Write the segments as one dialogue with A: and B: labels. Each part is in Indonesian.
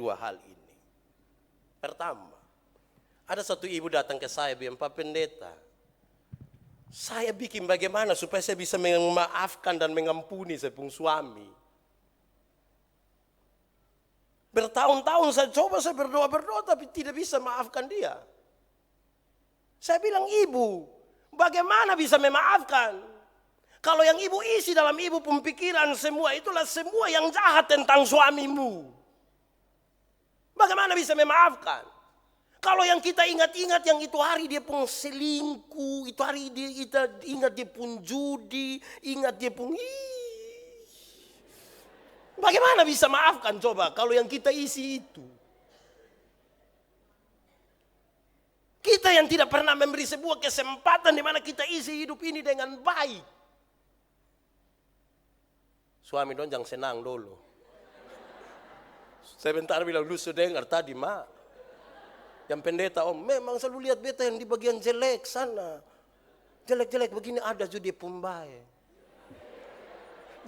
A: dua hal ini. Pertama, ada satu ibu datang ke saya bilang, Pak Pendeta, saya bikin bagaimana supaya saya bisa memaafkan dan mengampuni saya punya suami. Bertahun-tahun saya coba, saya berdoa tapi tidak bisa maafkan dia. Saya bilang, ibu, bagaimana bisa memaafkan? Kalau yang ibu isi dalam ibu pemikiran semua, itulah semua yang jahat tentang suamimu. Bagaimana bisa memaafkan? Kalau yang kita ingat-ingat yang itu hari dia pun selingkuh, itu hari dia kita ingat dia pun judi, ingat dia pun bagaimana bisa maafkan coba kalau yang kita isi itu? Kita yang tidak pernah memberi sebuah kesempatan di mana kita isi hidup ini dengan baik. Suami dong jangan senang dulu. Sebentar bilang, lu sudah dengar tadi mak. Yang pendeta memang selalu lihat beta yang di bagian jelek sana. Jelek-jelek begini ada judi pumbai.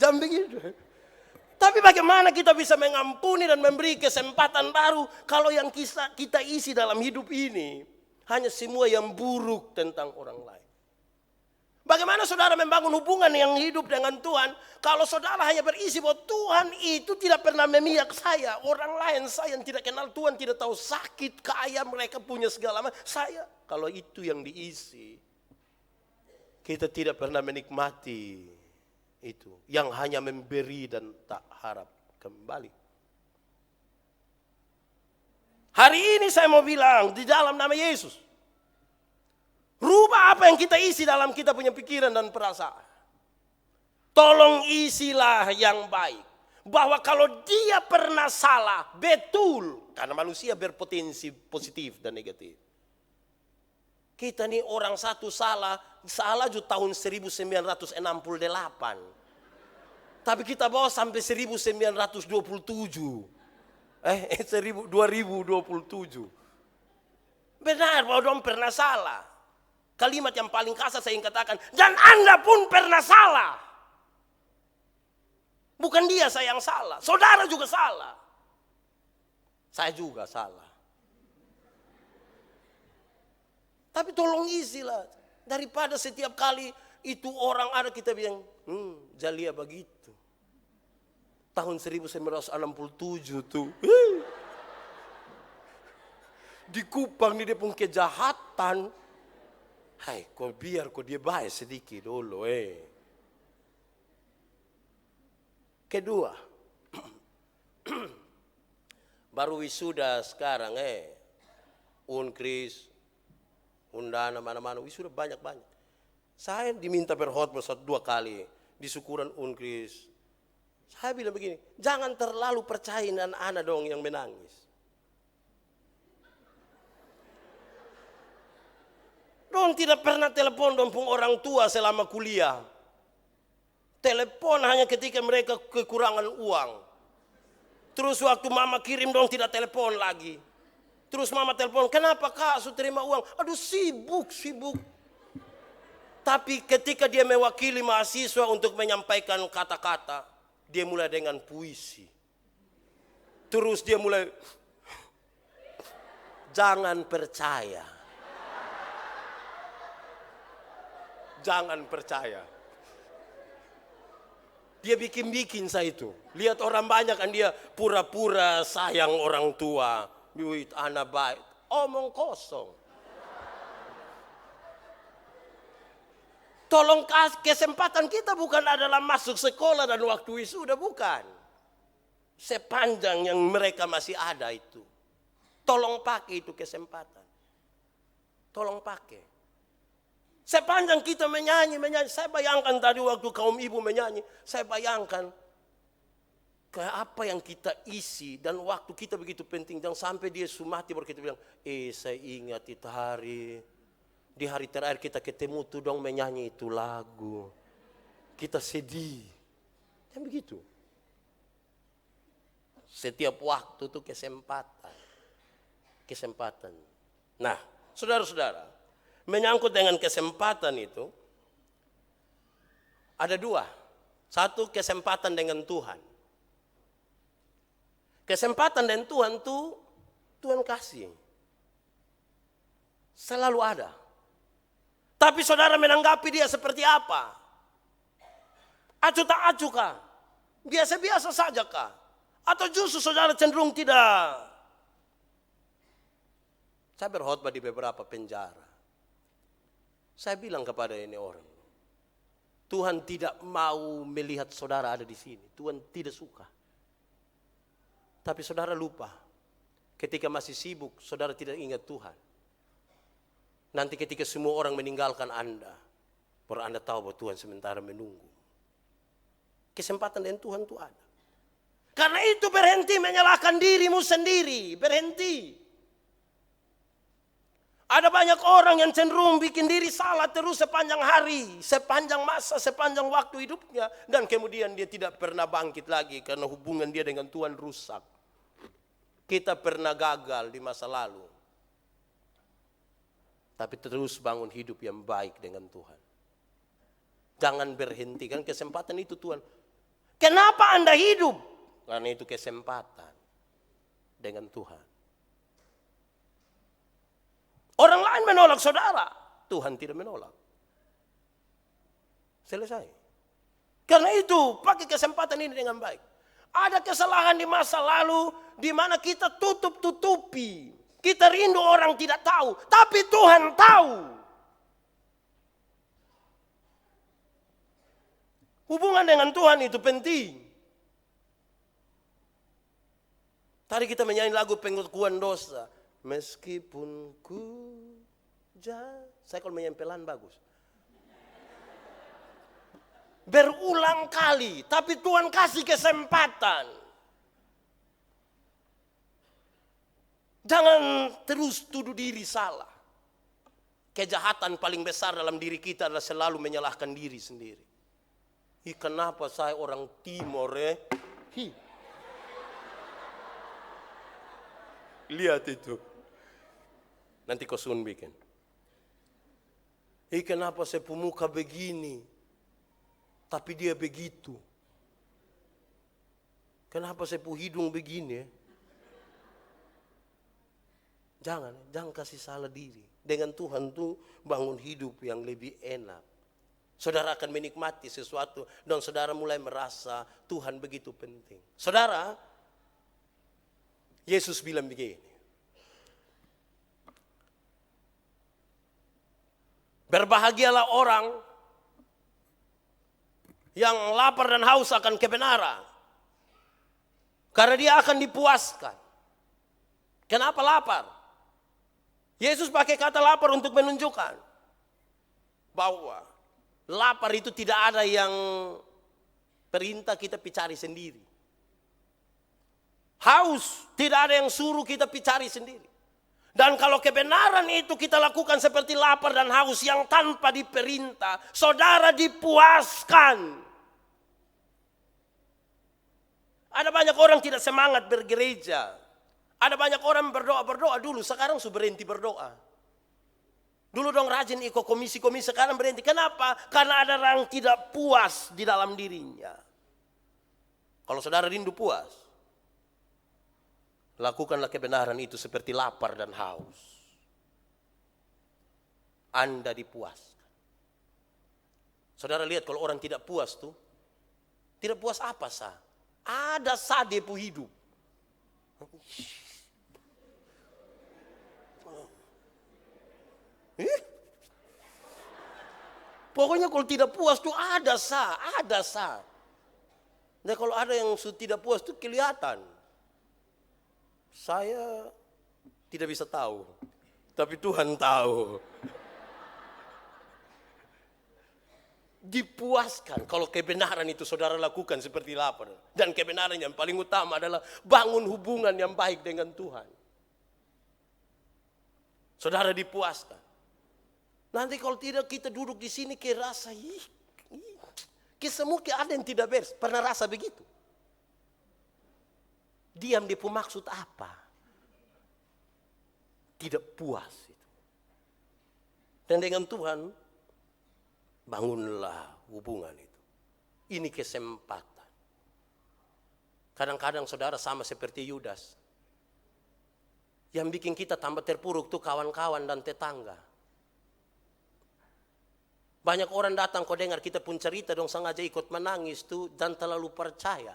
A: Jangan begitu. Tapi bagaimana kita bisa mengampuni dan memberi kesempatan baru kalau yang kita isi dalam hidup ini hanya semua yang buruk tentang orang lain. Bagaimana saudara membangun hubungan yang hidup dengan Tuhan kalau saudara hanya berisi bahwa Tuhan itu tidak pernah memihak saya. Orang lain saya yang tidak kenal Tuhan, tidak tahu sakit, kaya, mereka punya segala macam. Saya, kalau itu yang diisi, kita tidak pernah menikmati itu. Yang hanya memberi dan tak harap kembali. Hari ini saya mau bilang di dalam nama Yesus. Rubah apa yang kita isi dalam kita punya pikiran dan perasaan. Tolong isilah yang baik. Bahwa kalau dia pernah salah, betul. Karena manusia berpotensi positif dan negatif. Kita nih orang satu salah juga tahun 1968. Tapi kita bawa sampai 1927. 2027. Benar bahwa dong pernah salah. Kalimat yang paling kasar saya ingin katakan, dan Anda pun pernah salah. Bukan dia saya yang salah, saudara juga salah. Saya juga salah. Tapi tolong isilah, daripada setiap kali itu orang ada kita bilang, Jalia begitu. Tahun 1967 tuh. Di Kupang ini dia pun kejahatan. Hai, biar dia baik sedikit dulu. Kedua, baru wisuda sekarang Unkris, Undana, mana-mana wisuda banyak-banyak. Saya diminta berkhotbah 1-2 kali di syukuran Unkris. Saya bilang begini, jangan terlalu percaya anak-anak dong yang menangis. Dong tidak pernah telepon dong pun orang tua selama kuliah. Telepon hanya ketika mereka kekurangan uang. Terus waktu mama kirim dong tidak telepon lagi. Terus mama telepon, kenapa kak sudah terima uang? Aduh sibuk. Tapi ketika dia mewakili mahasiswa untuk menyampaikan kata-kata, dia mulai dengan puisi. Terus dia mulai, jangan percaya. Jangan percaya. Dia bikin saya itu. Lihat orang banyak kan dia pura-pura sayang orang tua. Duit anak baik. Omong kosong. Tolong kesempatan kita bukan adalah masuk sekolah dan waktu wisuda, bukan. Sepanjang yang mereka masih ada itu. Tolong pakai itu kesempatan. Tolong pakai. Sepanjang kita menyanyi, saya bayangkan tadi waktu kaum ibu menyanyi, saya bayangkan kayak apa yang kita isi dan waktu kita begitu penting. Dan sampai dia sumati baru kita bilang, saya ingat itu hari, di hari terakhir kita ketemu tuh dong menyanyi itu lagu. Kita sedih. Dan begitu. Setiap waktu tuh kesempatan. Nah, saudara-saudara, menyangkut dengan kesempatan itu ada 2. 1, kesempatan dengan Tuhan. Kesempatan dan Tuhan tuh, Tuhan kasih. Selalu ada. Tapi saudara menanggapi dia seperti apa? Acuh tak acuh kah? Biasa-biasa saja kah? Atau justru saudara cenderung tidak? Saya berkhotbah di beberapa penjara. Saya bilang kepada ini orang, Tuhan tidak mau melihat saudara ada di sini. Tuhan tidak suka. Tapi saudara lupa, ketika masih sibuk, saudara tidak ingat Tuhan. Nanti ketika semua orang meninggalkan Anda, baru Anda tahu bahwa Tuhan sementara menunggu. Kesempatan dengan Tuhan itu ada. Karena itu berhenti menyalahkan dirimu sendiri. Berhenti. Ada banyak orang yang cenderung bikin diri salah terus sepanjang hari, sepanjang masa, sepanjang waktu hidupnya. Dan kemudian dia tidak pernah bangkit lagi karena hubungan dia dengan Tuhan rusak. Kita pernah gagal di masa lalu. Tapi terus bangun hidup yang baik dengan Tuhan. Jangan berhenti, kan kesempatan itu Tuhan. Kenapa Anda hidup? Karena itu kesempatan dengan Tuhan. Orang lain menolak saudara, Tuhan tidak menolak. Selesai. Karena itu pakai kesempatan ini dengan baik. Ada kesalahan di masa lalu di mana kita tutup-tutupi. Kita rindu orang tidak tahu, tapi Tuhan tahu. Hubungan dengan Tuhan itu penting. Tadi kita menyanyi lagu pengakuan dosa. Meskipun ku saya kalau menyanyi pelan bagus. Berulang kali, tapi Tuhan kasih kesempatan. Jangan terus tuduh diri salah. Kejahatan paling besar dalam diri kita adalah selalu menyalahkan diri sendiri. Kenapa saya orang Timor Lihat itu. Nanti kau sun bikin. Kenapa saya pemuka begini, tapi dia begitu. Kenapa saya hidung begini? Jangan kasih salah diri. Dengan Tuhan tuh bangun hidup yang lebih enak. Saudara akan menikmati sesuatu dan saudara mulai merasa Tuhan begitu penting. Saudara, Yesus bilang begini. Berbahagialah orang yang lapar dan haus akan kebenaran. Karena dia akan dipuaskan. Kenapa lapar? Yesus pakai kata lapar untuk menunjukkan bahwa lapar itu tidak ada yang perintah kita cari sendiri. Haus tidak ada yang suruh kita cari sendiri. Dan kalau kebenaran itu kita lakukan seperti lapar dan haus yang tanpa diperintah, saudara dipuaskan. Ada banyak orang tidak semangat bergereja. Ada banyak orang berdoa dulu, sekarang sudah berhenti berdoa. Dulu dong rajin ikut komisi-komisi, sekarang berhenti. Kenapa? Karena ada orang tidak puas di dalam dirinya. Kalau saudara rindu puas, lakukanlah kebenaran itu seperti lapar dan haus. Anda dipuaskan. Saudara lihat kalau orang tidak puas tuh, tidak puas apa sah? Ada sah dia hidup. Pokoknya kalau tidak puas tuh ada sah. Nah kalau ada yang tidak puas tuh kelihatan. Saya tidak bisa tahu, tapi Tuhan tahu. Dipuaskan kalau kebenaran itu saudara lakukan seperti lapar. Dan kebenaran yang paling utama adalah bangun hubungan yang baik dengan Tuhan. Saudara dipuaskan. Nanti kalau tidak kita duduk di sini rasa semua ada yang tidak beres. Pernah rasa begitu? Diam dia pun maksud apa? Tidak puas itu. Dan dengan Tuhan bangunlah hubungan itu. Ini kesempatan. Kadang-kadang saudara sama seperti Yudas. Yang bikin kita tambah terpuruk tuh kawan-kawan dan tetangga. Banyak orang datang kau dengar kita pun cerita dong sengaja ikut menangis tuh dan terlalu percaya.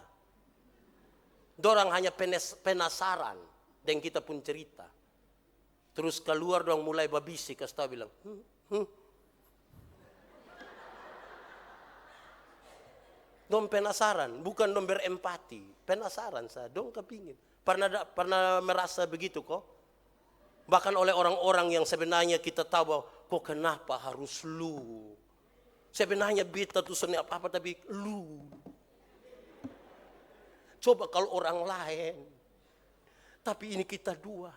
A: Dorang hanya penasaran dan kita pun cerita. Terus keluar dong mulai babisi kasih tahu bilang. Dong penasaran, bukan dong berempati. Penasaran saya, dong kepingin. Pernah merasa begitu kok? Bahkan oleh orang-orang yang sebenarnya kita tahu bahwa kok kenapa harus lu? Sebenarnya beta tuh seni apa-apa tapi lu. Coba kalau orang lain. Tapi ini kita dua.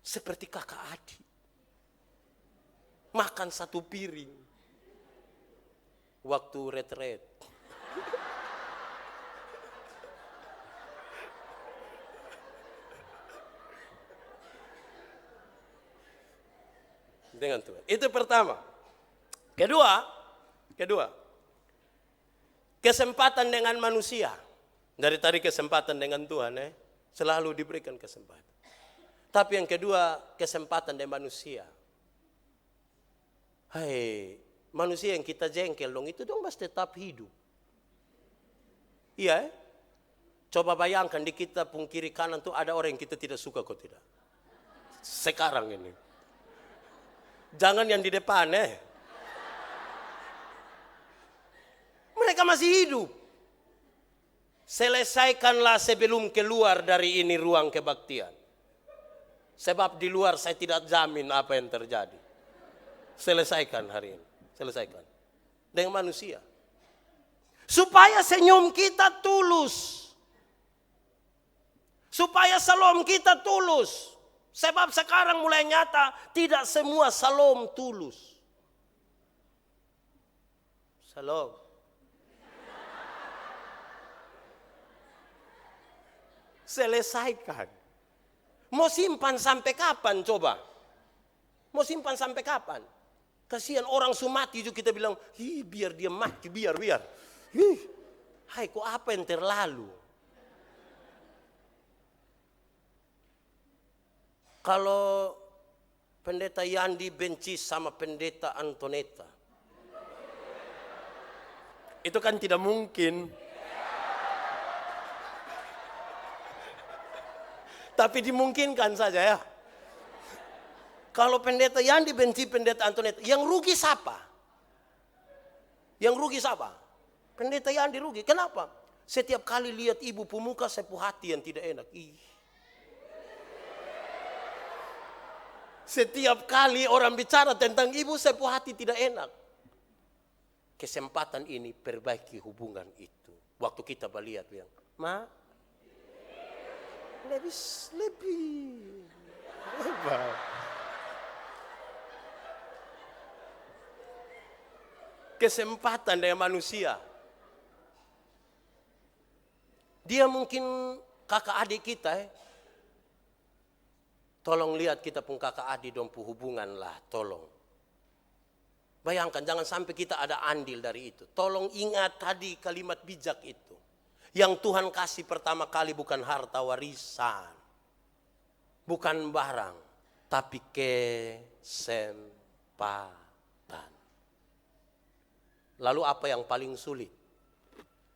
A: Seperti kakak adik. Makan satu piring. Waktu retret. Dengan Tuhan. Itu pertama. Kedua, kesempatan dengan manusia. Dari tadi kesempatan dengan Tuhan, selalu diberikan kesempatan. Tapi yang kedua, kesempatan dengan manusia. Hai, manusia yang kita jengkel dong, itu dong masih tetap hidup. Iya, coba bayangkan di kita pun kiri kanan tuh ada orang yang kita tidak suka kok tidak. Sekarang ini. Jangan yang di depan Mereka masih hidup. Selesaikanlah sebelum keluar dari ini ruang kebaktian. Sebab di luar saya tidak jamin apa yang terjadi. Selesaikan hari ini. Selesaikan. Dengan manusia. Supaya senyum kita tulus. Supaya salam kita tulus. Sebab sekarang mulai nyata tidak semua salam tulus. Salam. Selesaikan. Mau simpan sampai kapan coba? Mau simpan sampai kapan? Kasihan orang sumati itu kita bilang, biar dia mati, biar. Hai, kok apa yang terlalu? Kalau pendeta Yandi benci sama pendeta Antoneta. Itu kan tidak mungkin. Tapi dimungkinkan saja ya. Kalau pendeta Yandi benci pendeta Antoneta, yang rugi siapa? Yang rugi siapa? Pendeta Yandi rugi. Kenapa? Setiap kali lihat ibu pemuka sepuh hati yang tidak enak. Setiap kali orang bicara tentang ibu sepuh hati tidak enak. Kesempatan ini perbaiki hubungan itu. Waktu kita melihat yang, lebih. Kesempatan dengan manusia. Dia mungkin kakak adik kita Tolong lihat kita pun kakak adik dong hubungan lah, tolong. Bayangkan jangan sampai kita ada andil dari itu. Tolong ingat tadi kalimat bijak itu. Yang Tuhan kasih pertama kali bukan harta warisan. Bukan barang. Tapi kesempatan. Lalu apa yang paling sulit?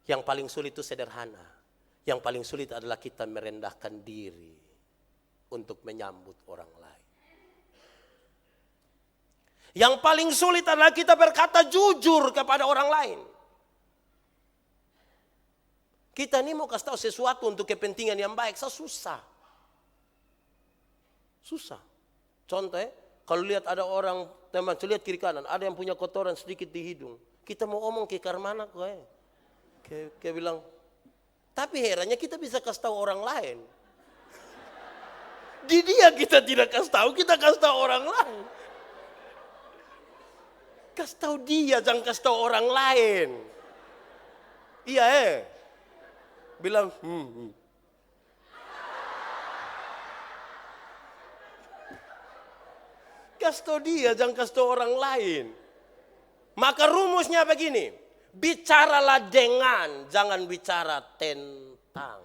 A: Yang paling sulit itu sederhana. Yang paling sulit adalah kita merendahkan diri. Untuk menyambut orang lain. Yang paling sulit adalah kita berkata jujur kepada orang lain. Kita ini mau kasih tahu sesuatu untuk kepentingan yang baik, susah. Susah. Contoh kalau lihat ada orang, teman, lihat kiri kanan, ada yang punya kotoran sedikit di hidung. Kita mau omong ke mana kok Kayak bilang, tapi herannya kita bisa kasih tahu orang lain. Di dia kita tidak kasih tahu, kita kasih tahu orang lain. Kasih tahu dia, jangan kasih tahu orang lain. Iya bilang, Kasih tahu dia, jangan kasih tahu orang lain. Maka rumusnya begini, bicaralah dengan, jangan bicara tentang. tentang.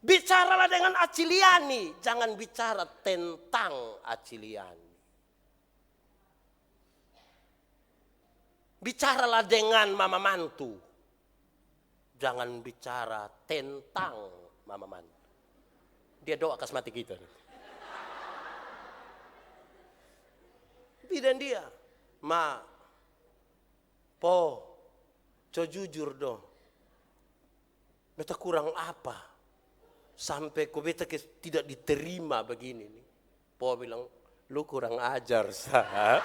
A: Bicaralah dengan Aciliani, jangan bicara tentang Aciliani. Bicaralah dengan mama mantu, jangan bicara tentang mama mantu. Dia doa kas mati kita. Dan dia, ma, po, co jujur dong. Beta kurang apa? Sampai kau beta tidak diterima begini nih. Po bilang, lu kurang ajar, sah.